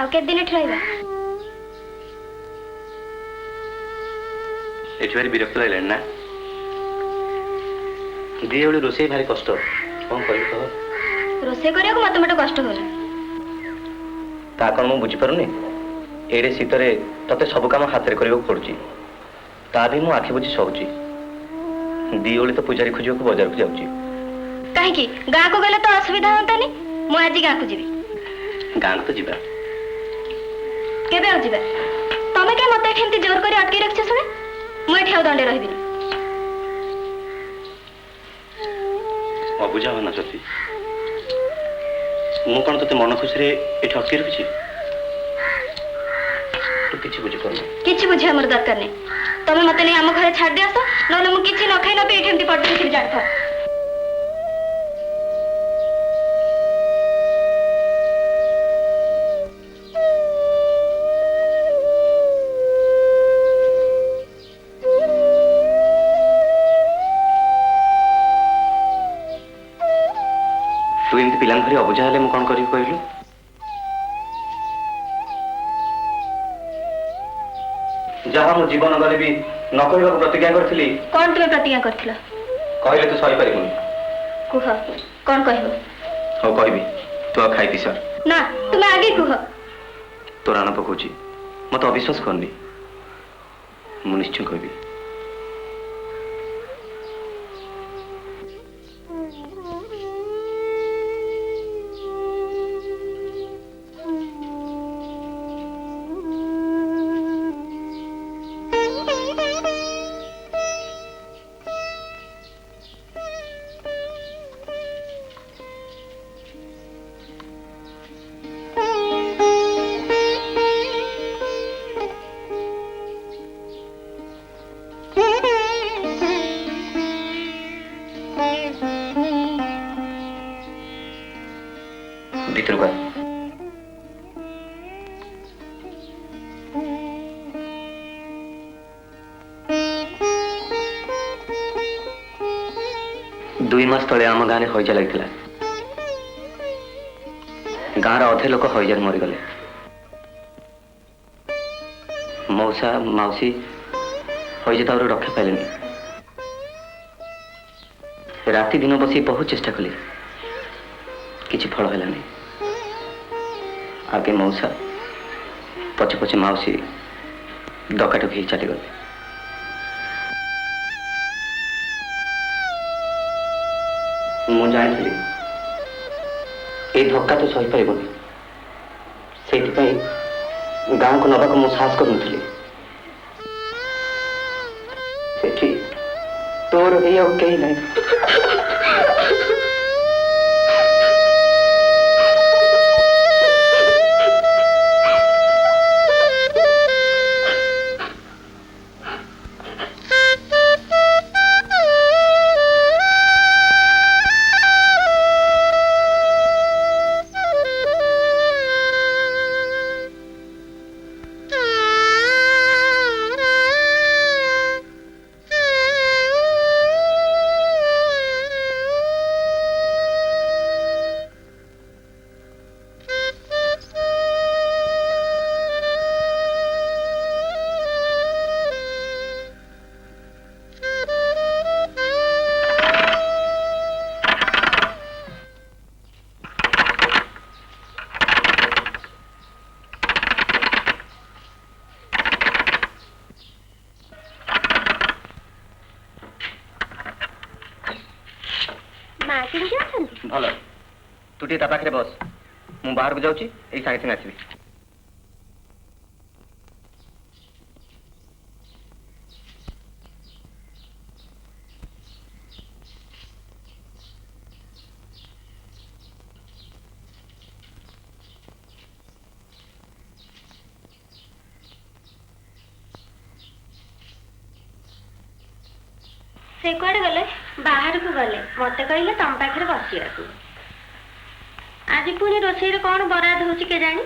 आउ के दिन एठी रहबा एठी भारी विरक्त लागले ना दी ओली रोसे भारी कष्ट कौन करिब कह रोसे करिया को मत मत कष्ट होला ता कोन मु बुझी परनी एडे शीतरे तते सब काम हाथ रे करियो पड़ुची ता भी मु आखि बुझी सोउची दी ओली तो पुजारी खोजियो को बाजार को जाउची काहे की गां को गले तो असुविधा होता नहीं मु आज गां को जीवी गां को तो जीवा केबे आ जीवा तमे के मते ठेंती जोर करी अटकी रखछ सुने मु एठी दंडे रहिबी अबुझा हो ना सती मु कौन ते मन खुशी रे एठी अटकी रखछि तू किछि बुझी परना किछि बुझे हमर दरकार नहीं तमे मते नहीं हम घरे छाड़ दियास नले मु किछि न खाइ न पे ठेंती पड़ते फिर जाड़ था तू एमती पिलां धरी अबुझा हेले मु कौन करिब कहलु जहाँ मो जीवन गले भी न कहवा प्रतिज्ञा करथिली कौन तुमे प्रतिज्ञा करथिला कहले तू सही परिबुनी कुह कौन कहबो हो कहबी तू खाई पी सर ना तुमे आगे कुह तो राणा पकोची मत अविश्वास करनी मु निश्चय कहबी भीतर का दुई मास तले आम गाँव हईजा लगी गाँव अधे लोक हईजार मरीगले मौसा मौसी हईजा तावर रक्षा पाइले राति दिन बसी बहुत चेष्टा कली किसी फल है आगे मौसा पचे पचे मौसी डकाटकी चलीगले मु जानी ये धक्का तो सही पारबनी से गाँव को नवाक मु साहस करूनी तोर कहीं नहीं भल तू टे पाखे बस मु बाहर को जाऊँ सागे सागे आसबि से कुआडे गले बाहर को गले मत कहले तम पाखे बसिया आज पुणी रोषे कौन बराद हो जानी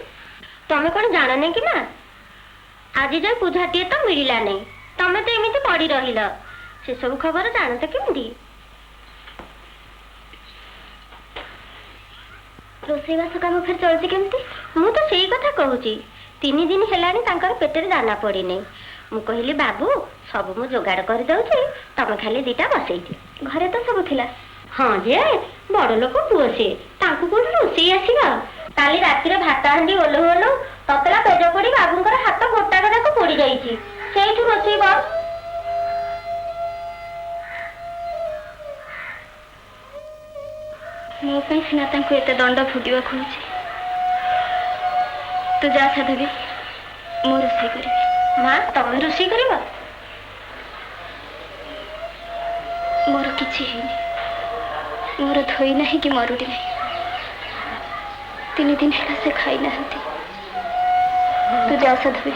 तमें कौन जान नहीं कि ना आज जाए पूजाटीए तो मिलला नहीं तमें तो एमती पड़ी रहिल से सब खबर जान तो केमती ରୋଷେଇବାସ କାମ ଫେର ଚଳୁଛି କେମିତି? ମୁଁ ତ ସେଇ କଥା କହୁଛି। 3 ଦିନ ହେଲାଣି ତାଙ୍କର ପେଟରେ ଦାନା ପଡ଼ିନି। ମୁଁ କହିଲି ବାବୁ ସବୁ ମୁଁ ଯୋଗାଡ଼ କରିଦଉଛି, ତମେ ଖାଲି 2ଟା ବସେଇଦିଅ। ଘରେ ତ ସବୁ ଥିଲା। ହଁ ଯେ ବଡ଼ ଲୋକ ପୁଅ ସିଏ, ତାଙ୍କୁ କୋଉଠି ରୋଷେଇ ଆସିବ? କାଲି ରାତିରେ ଭାତ ହାଣ୍ଡି ଓଲଉ ଓଲଉ ତତଲା ପେଜ ପୋଡ଼ି ବାବୁଙ୍କର ହାତ ଗୋଟାକ ଯାକ ପୋଡ଼ି ଯାଇଛି। ସେଇଠୁ ରୋଷେଇ ବନ୍ଦ। ମୋ ପାଇଁ ସିନା ତାଙ୍କୁ ଏତେ ଦଣ୍ଡ ଭୋଗିବାକୁ ହଉଛି। ତୁ ଯା ସାଧବୀ, ମୁଁ ରୋଷେଇ କରିବି। ମା ତମେ ରୋଷେଇ କରିବ? ମୋର କିଛି ହେଇନି, ମୋର ଧୋଇ ନାହିଁ କି ମରୁଡ଼ି ନାହିଁ। 3 ଦିନ ହେଲା ସେ ଖାଇନାହାନ୍ତି। ତୁ ଯା ସାଧବୀ।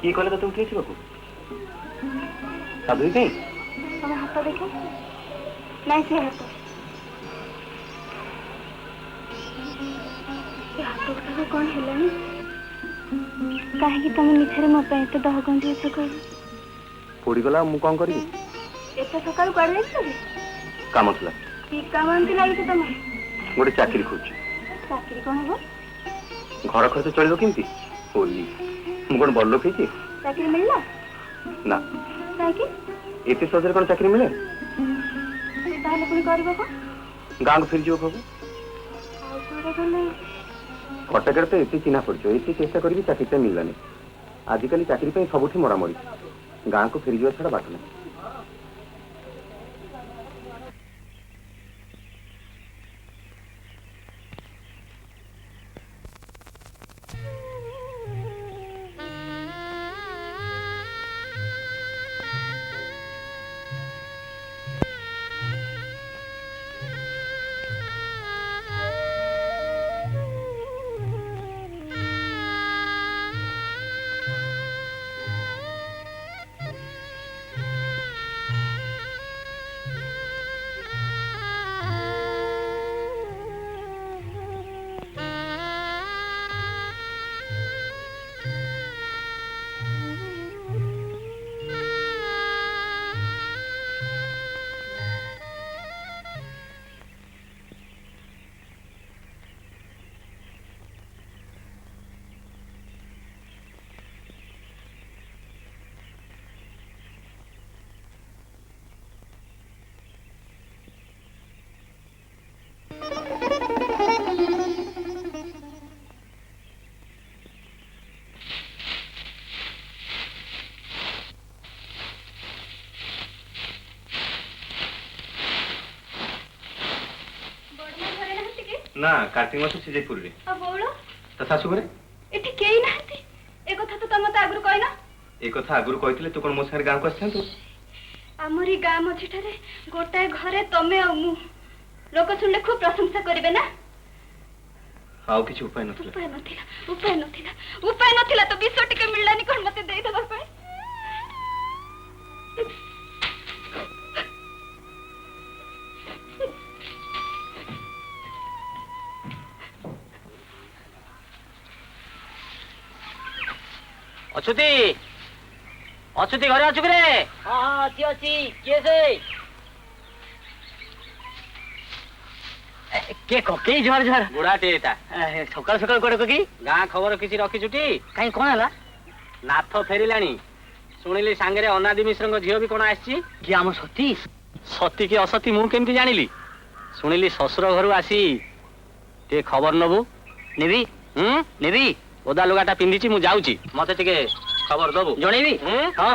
କିଏ କହିଲେ ତତେ ଉଠେଇଥିବାକୁ? ସାଧୁ କାଇଁ? ତମ ହାତ ଦେଖ। ନାଇଁ ସେ ହାତ, ସେ ହାତ ଗୁଡ଼ାକ କ'ଣ ହେଲାଣି? କାହିଁକି ତମେ ମିଛରେ ମୋ ପାଇଁ ଏତେ ଦହଗଞ୍ଜି ଇଚ୍ଛା କହିଲ? ପୋଡ଼ିଗଲା, ମୁଁ କ'ଣ କରିବି? ଏତେ ସକାଳୁ କୁଆଡ଼େ ଯାଇଥିଲି? କାମ ଥିଲା। କି କାମ ଏମିତି ଲାଗିଛି ତମେ? ଗୋଟେ ଚାକିରି ଖୋଜୁଛି। ଚାକିରି କ'ଣ ହବ? ଘର ଖର୍ଚ୍ଚ ଚଳିବ କେମିତି? ଓଲି, ମୁଁ କ'ଣ ବଡ଼ ଲୋକ ହେଇଛି? ଚାକିରି ମିଳିଲା ନା। କାହିଁକି? ଏତେ ସହଜରେ କ'ଣ ଚାକିରି ମିଳେ? ତାହେଲେ ପୁଣି କରିବ କ'ଣ? ଗାଁକୁ ଫେରିଯିବ ଖବୁ। ଆଉ କୁଆଡ଼େ ଗଲେ? କଟକରେ ତ ଏତେ ଚିହ୍ନା ପଡ଼ିଛ, ଏତେ ଚେଷ୍ଟା କରିବି ଚାକିରିଟା ମିଳିଲାନି। ଆଜିକାଲି ଚାକିରି ପାଇଁ ସବୁଠି ମରାମରି। ଗାଁକୁ ଫେରିଯିବା ଛଡ଼ା ବାଟ ନାହିଁ। ନା କାର୍ତ୍ତିକ ମାସ ସିଜେପୁରରେ। ବଉଳ ତା ଶାଶୁ ଘରେ ଏଠି କେହି ନାହାନ୍ତି। ଏ କଥା ତ ତମେ ମତେ ଆଗରୁ କହିନ। ଏ କଥା ଆଗରୁ କହିଥିଲେ ତୁ କ'ଣ ମୋ ସାଙ୍ଗରେ ଗାଁକୁ ଆସିଥାନ୍ତୁ? ଆମରି ଗାଁ ମଝିଠାରେ ଗୋଟାଏ ଘରେ ତମେ ଆଉ ମୁଁ। ଲୋକ ଶୁଣିଲେ ଖୁବ୍ ପ୍ରଶଂସା କରିବେ ନା? ଆଉ କିଛି ଉପାୟ ନଥିଲା। ଉପାୟ ନଥିଲା ତ ବିଷ ଟିକେ ମିଳିଲାନି କ'ଣ ମତେ ଦେଇଦେବା ପାଇଁ? ଅଛୁତି ଅଛୁତି ଘରେ ଅଛୁ କିରେ? ହଁ ହଁ ଅଛି ଅଛି। କିଏ ସେ? କିଏ କକେଇ? ଜୁହାର ଜୁହାର। ବୁଢାଟେ ଏଟା। ସକାଳୁ ସକାଳୁ କୁଆଡେ କକେଇ? ଗାଁ ଖବର କିଛି ରଖିଛୁଟି? କାହିଁ କ'ଣ ହେଲା? ନାଥ ଫେରିଲାଣି ଶୁଣିଲି, ସାଙ୍ଗରେ ଅନାଦି ମିଶ୍ରଙ୍କ ଝିଅ ବି କ'ଣ ଆସିଛି? କି ଆମ ସତୀ? ସତୀ କି ଅସତୀ ମୁଁ କେମିତି ଜାଣିଲି? ଶୁଣିଲି ଶ୍ୱଶୁର ଘରୁ ଆସି ଟିକେ ଖବର ନବୁ। ନେବି ନେବି। ଓଦା ଲୁଗାଟା ପିନ୍ଧିଛି ମୁଁ ଯାଉଛି ମତେ ଟିକେ ଖବର ଦବୁ ଜଣେଇବି ହଁ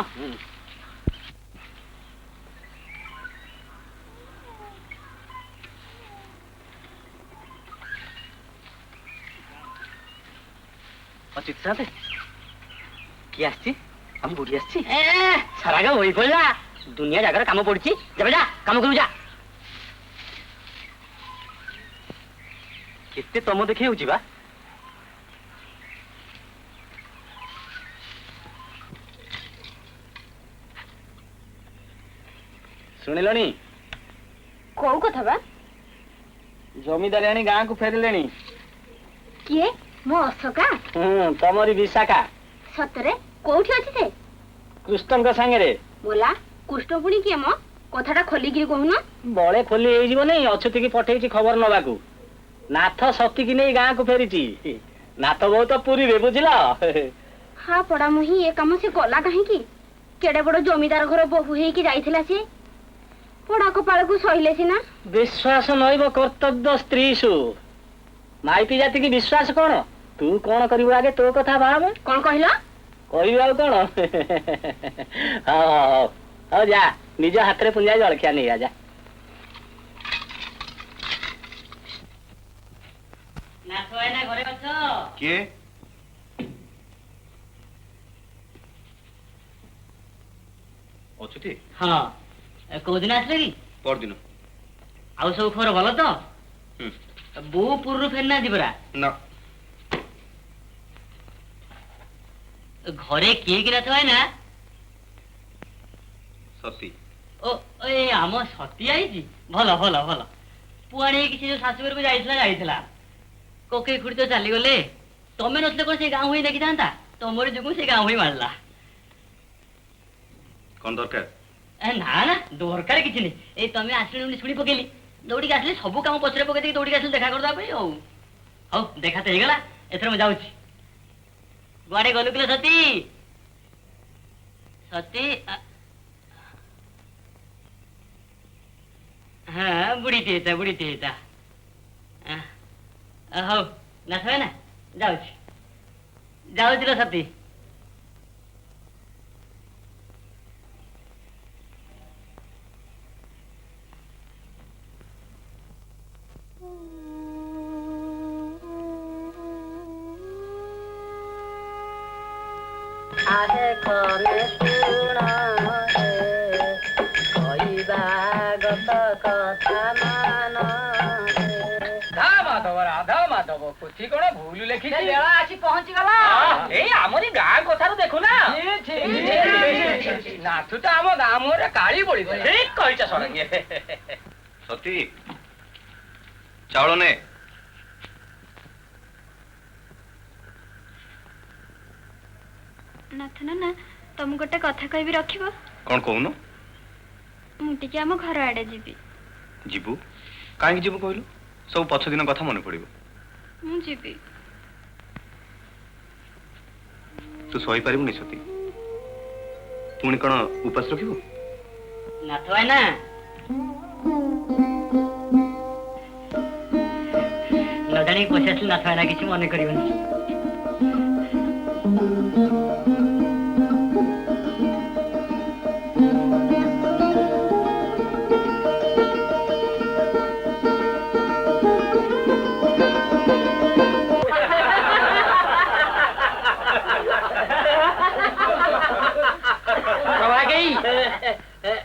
ଅଚ୍ୟୁତ ସାହେବ କିଏ ଆସିଛି ଆମ ବୁଢୀ ଆସିଛି ସାରାଗ ବହି ପଡିଲା ଦୁନିଆ ଜାଗାରେ କାମ ପଡିଛି ଯାବେ ଯା କାମ କରିବୁ ଯା କେତେ ତମ ଦେଖି ହେଉଛି ବା ଶୁଣିଲଣି କୋଉ କଥା ବା? ଜମିଦାରୀ ଆଣି ଗାଁକୁ ଫେରିଲେଣି କିଏ? ମୋ ଅଶୋକା? ତମରି ବିଶାଖା ସତରେ? କୋଉଠି ଅଛି ସେ? କୃଷ୍ଣଙ୍କ ସାଙ୍ଗରେ ବୋଲା କୃଷ୍ଣ ପୁଣି କିଏ ମ? କଥାଟା ଖୋଲିକିରି କହୁନ। ବଳେ ଖୋଲି ହେଇଯିବ ନାଇଁ ଅଚ୍ୟୁତିକି ପଠେଇଛି ଖବର ନବାକୁ ନାଥ ସତୀକି ନେଇ ଗାଁକୁ ଫେରିଛି ନାଥ ବୋଉ ତ ପୁରୀରେ ବୁଝିଲ ହଁ ପଡା ମୁହିଁ ଏ କାମ ସେ କଲା କାହିଁକି? କେଡେ ବଡ ଜମିଦାର ଘର ବୋହୂ ହେଇକି ଯାଇଥିଲା ସେ ପଡା କପାଳକୁ ସହିଲେ ସିନା। ବିଶ୍ୱାସ ନଇବ କର୍ତ୍ତବ୍ୟ ସ୍ତ୍ରୀଷୁ ମାଇପି ଜାତିକି ବିଶ୍ୱାସ କଣ ତୁ କଣ କରିବୁ ଆଗେ ତୋ କଥା ଭାବ କଣ କହିଲ? କହିବି ଆଉ କଣ ହଉ ହଉ ଯା ନିଜ ହାତରେ ପୁଞ୍ଜା ଜଳଖିଆ ନେଇ ଯା ଘରେ ଅଛ କିଏ ଅଚ୍ୟୁତି ହଁ କୋଉଦିନ ଆସିଲେ କି ପରଦିନ ଆଉ ସବୁ ଖବର ଭଲ ତ ବୋଉ ପୁରରୁ ଫେରିନାହାନ୍ତି ପରା ନା ଘରେ କିଏ କିଏ ନଥିବ ନା ସତୀ ଓ ଏ ଆମ ସତୀ ଆଇଛି ଭଲ ଭଲ ଭଲ ପୁଆଣି କିଛି ଯୋଉ ଶାଶୁଘରକୁ ଯାଇଥିଲା କୋକେଇ ଖୁଡି ତ ଚାଲିଗଲେ ତମେ ନଥିଲେ କଣ ସେ ଗାଁ ହୋଇ ଦେଖିଥାନ୍ତା ତମର ଯୋଗୁଁ ସେ ଗାଁ ହୋଇ ମାରିଲା କଣ ଦରକାର ନା ନା ଦରକାର କିଛି ନାହିଁ ଏଇ ତମେ ଆସିଲେ ବୋଲି ଶୁଣି ପକେଇଲି ଦୌଡ଼ିକି ଆସିଲେ ସବୁ କାମ ପଛରେ ପକେଇ ଦେଇକି ଦୌଡ଼ିକି ଆସିଲେ ଦେଖା କରିଦେବା ପାଇଁ ଆଉ ହଉ ଦେଖା ତ ହେଇଗଲା ଏଥର ମୁଁ ଯାଉଛି କୁଆଡେ ଗଲୁ କିଲୋ ସତୀ ସତୀ ହଁ ବୁଢୀଟି ହେଇତା ହଉ ନାଥ ନା ଯାଉଛି ଲୋ ସତୀ आहे कने सुण कहवा गत कथा मान ରାଧା ମାଧବ ପୋଥି କଣ ଭୁଲ ଲେଖିଛି ବେଳା ଆସି ପହଞ୍ଚି ଗଲା ଏଇ ଆମରି ଗାଁ କଥାରୁ ଦେଖୁନା ନାଥୁ ତ ଆମ ଗାଁ ମୁହଁରେ କାଳି ବଳି ଠିକ କହିଛ ସରଙ୍ଗେ ସତୀ ଚାଉଳ ନେ ନାଥ ନା ତମକୁ ଗୋଟେ କଥା କହିବି ରଖିବ କଣ କହୁନୁ ମୁଁ ଟିକେ ଆମ ଘର ଆଡେ ଯିବି ଯିବୁ କାହିଁକି ଯିବୁ କହିଲୁ ସବୁ ପଛ ଦିନ କଥା ମନେ ପଡିବ ମୁଁ ଯିବି ତୁ ସହିପାରିବୁନି ସତୀ ପୁଣି କଣ ଉପାସ ରଖିବୁ ନାଥ ଭାଇନା ନ ଜାଣିକି ପଶି ଆସିଲି ନାଥ ଭାଇନା କିଛି ମନେ କରିବନି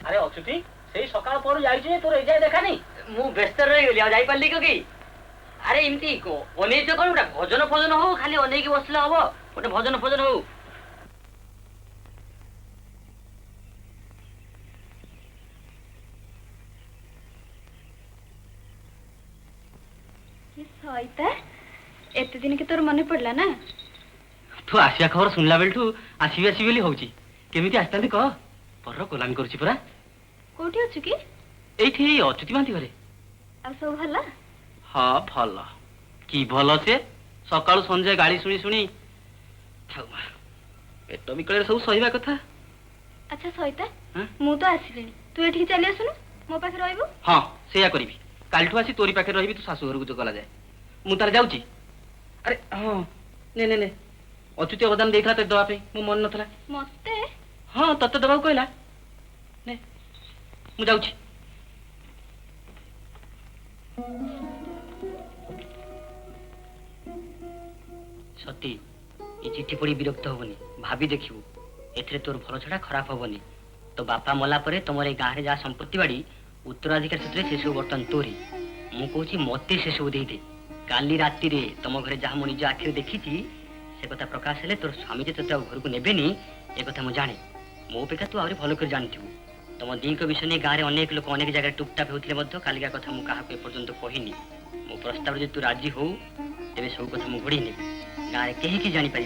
ଆରେ ଅଚ୍ୟୁତି ସେଇ ସକାଳ ପରୁ ଯାଇଛି ତୋର ଏ ଯାଏ ଦେଖା ନାହିଁ ମୁଁ ବ୍ୟସ୍ତ ରହିଗଲି ଆଉ ଯାଇପାରିଲି କି ଆରେ ଏମିତି ଅନେଇଛ କଣ ଗୋଟେ ଭଜନ ଫଜନ ହଉ ଖାଲି ଅନେଇକି ବସିଲେ ହବ ଗୋଟେ ଭଜନ ଫଜନ ହଉ ସଇତା ଏତେ ଦିନ ତୋର ମନେ ପଡିଲା ନା ତୁ ଆସିବା ଖବର ଶୁଣିଲା ବେଳଠୁ ଆସିବି ଆସିବି ବୋଲି ହଉଛି କେମିତି ଆସିଥାନ୍ତି କହ ପର ଗୋଲାମୀ କରୁଛି ପରା କୋଉଠି ଅଛୁ କି ଏଇଠି ଅଚ୍ୟୁତି ମାନ୍ତି ଘରେ ଆଉ ସବୁ ଭଲ ହଁ ଭଲ କି ଭଲ ସେ ସକାଳୁ ସଞ୍ଜୟ ଗାଳି ଶୁଣି ଶୁଣି ପେଟ ବିକଳରେ ସବୁ ସହିବା କଥା ଆଚ୍ଛା ସଇତା ମୁଁ ତ ଆସିଲିଣି ତୁ ଏଠିକି ଚାଲି ଆସୁନୁ ମୋ ପାଖରେ ରହିବୁ ହଁ ସେଇଆ କରିବି କାଲିଠୁ ଆସି ତୋରି ପାଖରେ ରହିବି ତୁ ଶାଶୁ ଘରକୁ ଗଲା ଯାଏ ମୁଁ ତାର ଯାଉଛି ଆରେ ହଁ ନେ ନେ ନେ ଅଚ୍ୟୁତି ଅବଦାନ ଦେଇଥିଲା ତତେ ଦବା ପାଇଁ ମୁଁ ମନେ ନଥିଲା। ମତେ ହଁ ତତେ ଦବାକୁ କହିଲା। ନେ ମୁଁ ଯାଉଛି। ସତୀ ଏ ଚିଠି ପଢି ବିରକ୍ତ ହବନି, ଭାବି ଦେଖିବୁ ଏଥିରେ ତୋର ଭଲ ଛଡା ଖରାପ ହବନି। तो बापा मला परे तुमर गाँव जहाँ संपत्ति बाड़ी उत्तराधिकार क्षेत्र से सब बर्तमान तोरी मु कहूँ मत से सब दे दे। काली राति रे तुम घरे जहाँ मुझे आखिर देखी से कथा प्रकाश हेले तोर स्वामी जे तेज घर को नेबेनी ए कथा मुझे जाने मो अपेक्षा तू आहरी भल कर जानथु। तुम दी विषय नहीं गाँव में अनेक लोक अनेक जगह टुपटाप होते कालिका कथा मुझे क्या पर्यंत कहनी मो प्रस्ताव जो तू राजी हो तेरे सब कथा मुझे घोड़े नेबी गाँव में कहीं जापर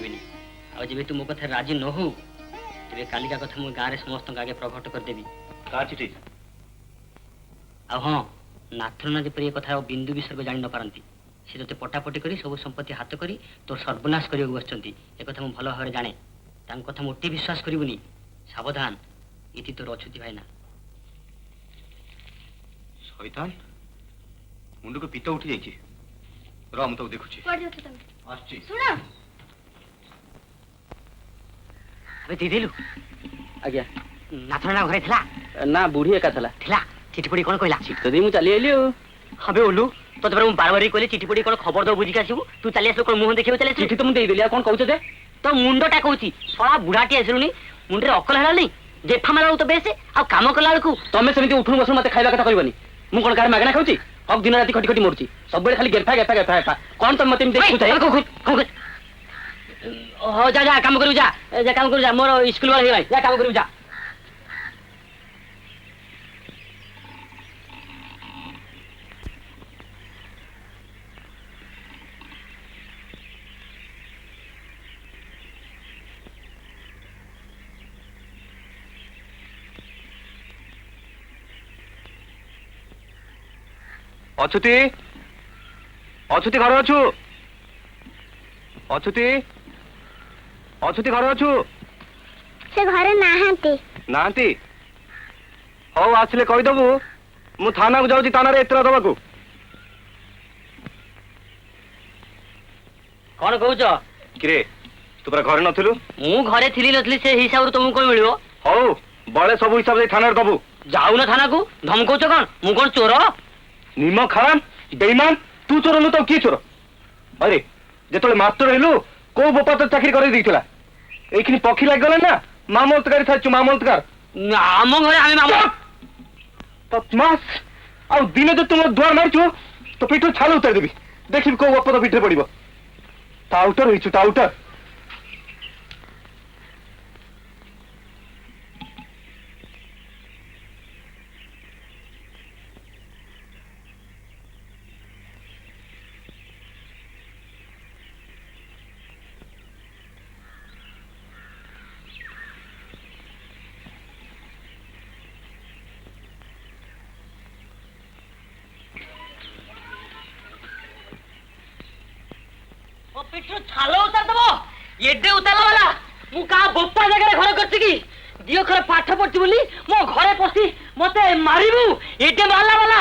आ जब तू मो कथा राजी न हो तेरे कालिका कथा मुझे गाँव में समस्त आगे प्रकट करदेवी। हाँ नाथरना जपर ये कथा बिंदु विसर्ग जान न पारती सी ते पटापटी कर सब संपत्ति हाथ कर तोर सर्वनाश करने बस एक मुझे भल भाव जाने कथा मोटे विश्वास करबुनी। सावधान इति तोर अछुति भाईना। शैतान मुंड को पीत उठी जाइए रह मु तो देखुची सुना अबे दीदिलु आज्ञा नाथरना घरे थिला ना बुढ़ी एका थिला चिठी पड़ी कौन कहला चिठी तो दी मु चली आइली हबे ओलू तो तबरे मु बार बार कहले चिठी पड़ी कौन खबर दो बुझी आसीबू तू चली आसलो कोन मुंह देखियो चले चिठी तो मु देई देली कौन कहउछ जे तो मुंडटा कहउची सळा बुढ़ाटी आसलुनी मुंडे अकल हेला नहीं जेफा मारा तो बेसे आ काम कला को तमे सेमिति उठु बसु मते खाइबा कथा कहबनी मु कोन गार मागना खाउची हक दिन राती खटी खटी मरची सब बेले खाली गेफा गेफा गेफा गेफा कौन तुम मते देखु थाए हो जा जा काम करू जा काम करू जा मोर स्कूल वाला हे जा काम करू जा। अछुति अछुति घर अच्छु अछुति अछुति घर अच्छु से घरे नाहांती नांती हौ आसले कहीदेबू मु थाना को जाऊँ थाना एतरा दबा को कौन कहूच किरे तू पूरा घरे नथिलु मु घरे थिली नथली से हिसाब रे तुमको कोन मिलियो हौ बळे सब हिसाब से थाना दबू जाऊ ना थाना को धमकौच कौन मु कौन चोर निमक हराम बेईमान तू चोर नु तो की चोर अरे जेतले मास्टर रहलु को बोपा तो चाकरी करे दिथिला एखिनि पखी लाग गला ना मामलतकारी थाचु मामलतकार आम घरे आमे मामल तत्मास आ दिने जो तुम द्वार मारछु तो पिठो छाल उतार देबी देखि को बोपा तो पिठे पड़िबो टाउटर होइछु टाउटर पिठू छालो उतार दबो एडे उतारला वाला मु का बोपा जगह घर करछि की दियो खरे पाठ पढ़छि बोली मो घरे पसी मते मारिबू एडे मारला वाला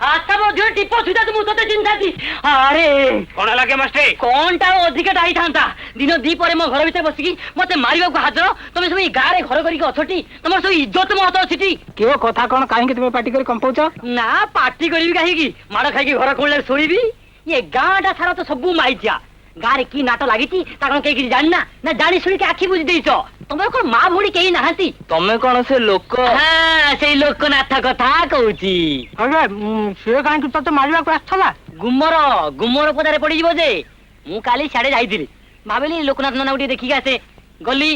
आस्ता मो दियो टिपो सुदा तू तते चिंता थी अरे कोन लागे मास्टर कोन ता अधिक डाई थांता दिन दी परे मो घर भीतर बसिकी मते मारिबा को हाजर तमे सब ई गारे घर करी अछटी तमर सब इज्जत महत अछटी केओ कथा कोन काहे के तुमे पार्टी करी कंपाउच ना पार्टी करबी काहे की माड़ खाई की घर कोले सोईबी ये गांडा सारा तो सब माइजा गारे की नाटक लागी कहीं जानना ना जानी शुणी के आखि बुझी देछ तुम कौन माँ भौणी कहीं नहांती तमे कोन से लोक हाँ से लोकनाथ कथा कहूची अरे से काहे कि तते मारिबा को आछला गुमर गुमर पदारे पड़ी जीवो जे मु काली साडे जाईथिली भाबिली लोकनाथ नना उठी देखि आसे गली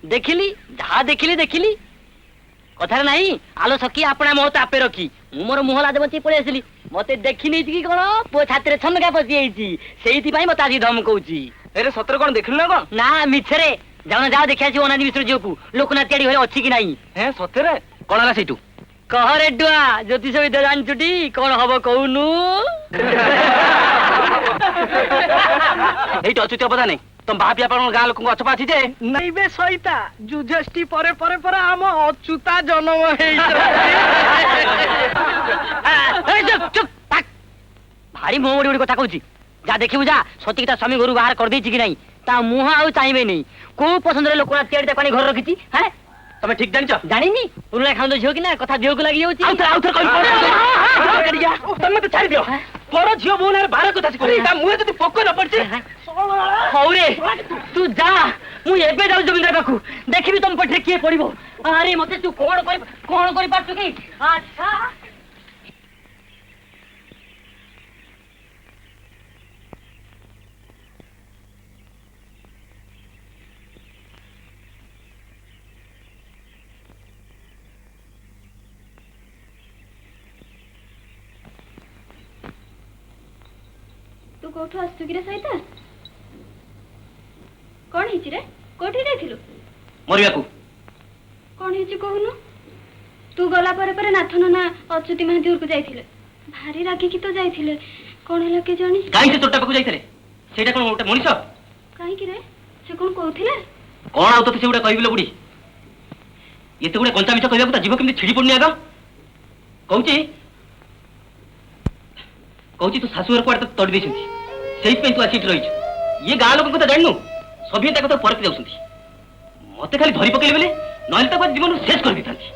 देखिली जहा देखिली कथार नहीं आलो सखी अपना मोह तापे रखी मु मोर मुह लाज बची पळी आसिली मते देखि नै कि कोन पो छाती रे छनका पसी आइची सेहिति पई मते आजी धमकौची अरे सतर कोन देखिल ना कोन ना मिछरे जाना जा देखि आसी ओनादी मिश्र जियो को लोकनाथ तियाडी होले अछि कि नाही हे सतरे कोन हला सेटू कह रे डुआ ज्योतिष विद्या जानचुटी कोन हबो कहूनु एइट अछुति पता नै तुम बापी अपन गां लोक अछपा छी जे नहीं बे सईता जुजष्टि परे परे परे हम अच्युता जन्म हेई ए चुप चुप भारी मोड़ी उड़ी कथा कहूची जा देखिबु जा सती का स्वामी गुरु बाहर कर देछि कि नाही ता मुह आउ चाहिए नहीं को पसंद रे लोकना चेड़ पानी घर रखिची हैं तमे ठीक जानिଛ जानिनी पुरुला खाउंद झियो कि ना कथा दियो को लागि जाउची आउथर कहि तमे तो छाड़ी दियो पर झियो बोनार बार कथा छि कोई ता मुहे जति पोक न पड़छि हौरे तू जा मु एबे जाउ जमींदार बाखु देखिबी तुम पठरे किए पड़िबो अरे मते तू कोन करि पाछू की अच्छा तू कोठू आसु कि रे सहिता कौन हिची रे कोठी जाइथिलु मरियाकू कौन हिची कहूनु तू गला परे परे नाथ नना अच्युति महादी घर को जाइथिले भारी रागी की तो जाइथिले कौन हला के जानी काई से तोटा पकु जाइथले सेटा कोन ओटा मनिष काई कि रे से कौन कहथिले कोन आउ तते सेउडा कहिबिलो बुडी एते गुडे कंचा मिछ कहिबाकू ता जीव केमि छिड़ी पड़नी आगा कहूची तू शाशुर को तोड़ देछंती सेई पे तू आसीट रहिछ ये गाँ लोक को तो जाननु सभी तक तो परत जाउछंती मते खाली धरी पकेले बेले नहले तक जीवन शेष कर दिथांती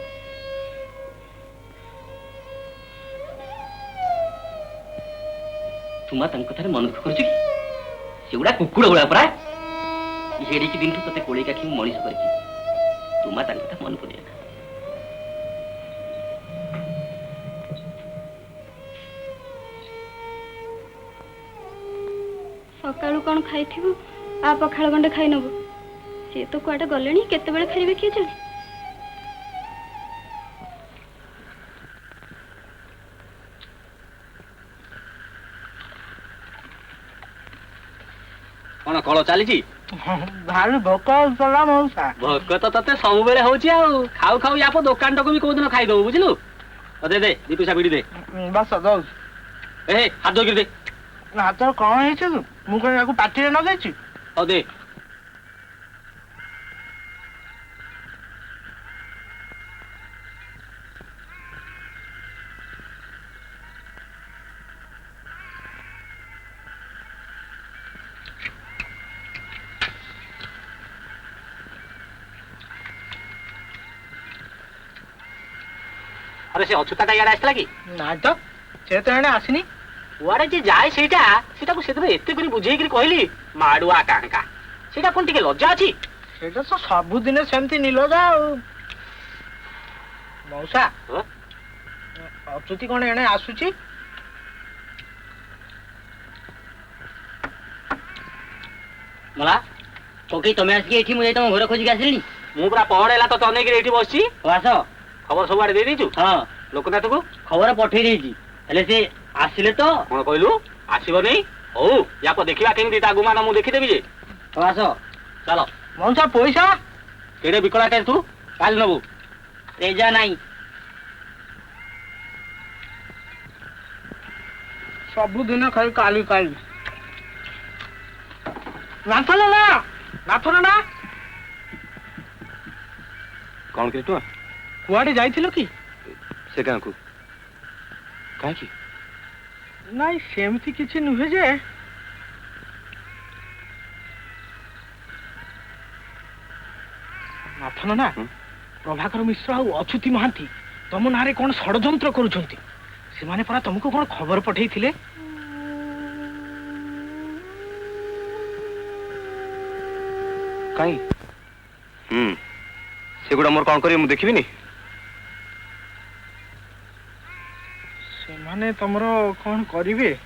तुमा तंक थारे मन दुख करछ कि सेउडा कुकुड़ गुड़ा परा हेडी की दिन तते कोळे काखी मनिष करछि तुमा तंक था मन पड़िया सकाळू कौन खाइथिबु आ पखाळ गंडे खाइ नबु से तो कुआडे गलेनी केते बेले फेरिबे किए जाने कोन कळ चालीची भारी भोक होतला मौसा भोक तो तते सब बेले होची आउ खाऊ खाऊ यापो दुकान टको भी कोदिन खाइ दबु बुझिलु दे दे दी पैसा बिडी दे बस दौ ए हाथ धोगिर दे हाथ कौन है तू मु कहीं याकू पार्टी रे न गईची औ दे अरे से अछुता यार आसला कि ना तो से तो एने आसीनी कुआडे जे जाए सेटा सेटा को सेतबे एते करी बुझेई करी कहली माडुआ कांका सेटा कोन टिके लज्जा अछि सेटा तो सब दिन सेमती निलजा मौसा अच्युति कोन एने आसुची मला कोकी तमे आसी एठी मु तम घर खोजी आसिली मु पूरा पहड़ेला तो तने की एठी बसची आस खबर सब आडे दे दीचु हां लोकनाथ को खबर पठेई देजी हेले से आसिले तो कोन कहलु आसीबो नहीं ओ याको देखिबा केमि ता गुमान मु देखि देबी जे आस चलो मौसा पैसा केडे बिकला के तू काल नबु रेजा नहीं सब दिन खाली काली काली नाथ ना कौन के तू कुआडे जाइथिलो कि से गाँ को काहे की नाई सेमती किछि नुहे जे नाथ ना प्रभाकर मिश्र आ अच्युति महांती तम नारे कौन षडयंत्र करुछंती से माने परा तुमको कौन खबर पठेई थिले काई सेगुड़ा मोर कौन करिए मु देखिबिनी से माने तमरो कौन करिवे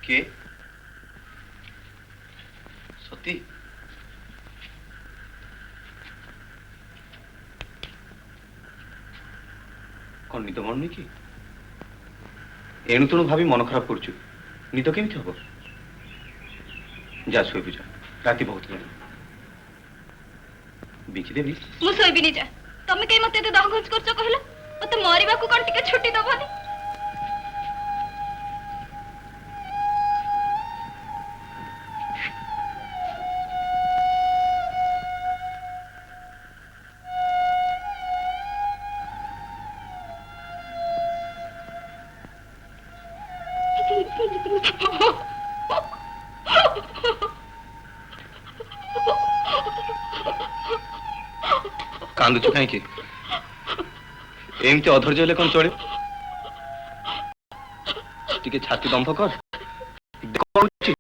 କିଏ? ସତୀ? କଣ ନିଦ ମରୁନି କି? ଏଣୁ ତେଣୁ ଭାବି ମନ ଖରାପ କରୁଛୁ। ନିଦ କେମିତି ହବ? ଯା ଶୋଇବୁ ଯା, ରାତି ବହୁତ ହେଲାଣି। ବିକି ଦେବି? ମୁଁ ଶୋଇବିନି ଯା। ତମେ କାଇଁ ମତେ ଏତେ ଦହଗଞ୍ଜ କରୁଛ କହିଲ? ମତେ ମରିବାକୁ କଣ ଟିକେ ଛୁଟି ଦବନି? କାନ୍ଦୁଛୁ କାହିଁକି? ଏମିତି ଅଧୈର୍ଯ୍ୟ ହେଲେ କଣ ଚଳିବ? ଟିକେ ଛାତି ଦମ୍ଭ କର। କହୁଛି